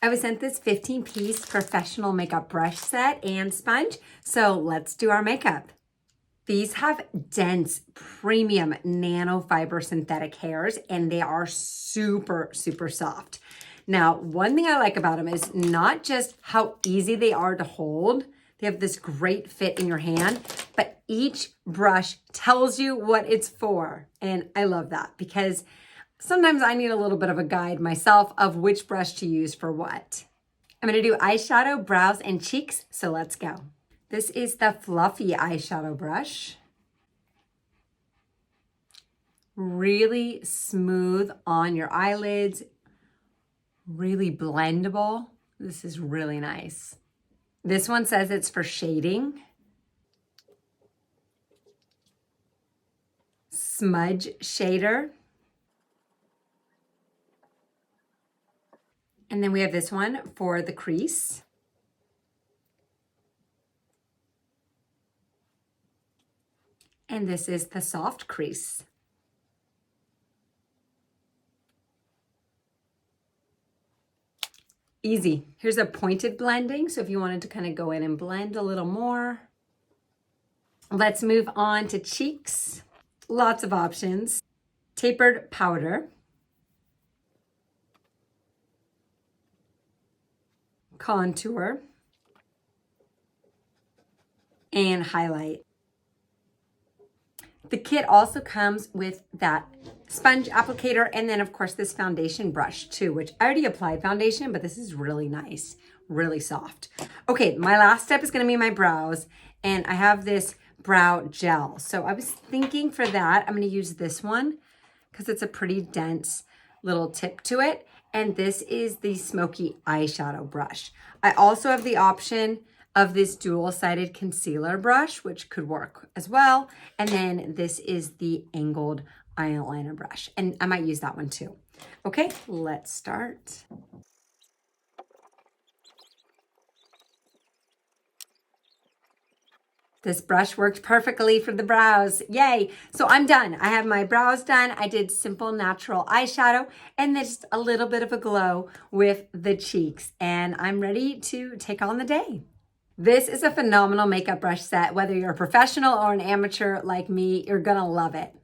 I was sent this 15-piece professional makeup brush set and sponge, so let's do our makeup. These have dense, premium nanofiber synthetic hairs, and they are super, super soft. Now, one thing I like about them is not just how easy they are to hold. They have this great fit in your hand, but each brush tells you what it's for. And I love that because sometimes I need a little bit of a guide myself of which brush to use for what. I'm gonna do eyeshadow, brows, and cheeks, so let's go. This is the fluffy eyeshadow brush. Really smooth on your eyelids, really blendable. This is really nice. This one says it's for shading. Smudge shader. And then we have this one for the crease. And this is the soft crease. Easy. Here's a pointed blending. So if you wanted to kind of go in and blend a little more. Let's move on to cheeks. Lots of options. Tapered powder. Contour. And highlight. The kit also comes with that sponge applicator and then of course this foundation brush too, which I already applied foundation, but this is really nice, really soft. Okay, my last step is gonna be my brows, and I have this brow gel. So I was thinking for that, I'm gonna use this one because it's a pretty dense little tip to it. And this is the smoky eyeshadow brush. I also have the option of this dual-sided concealer brush, which could work as well. And then this is the angled eyeliner brush, and I might use that one too. Okay, let's start. This brush worked perfectly for the brows. Yay. So I'm done. I have my brows done. I did simple natural eyeshadow and then just a little bit of a glow with the cheeks. And I'm ready to take on the day. This is a phenomenal makeup brush set. Whether you're a professional or an amateur like me, you're gonna love it.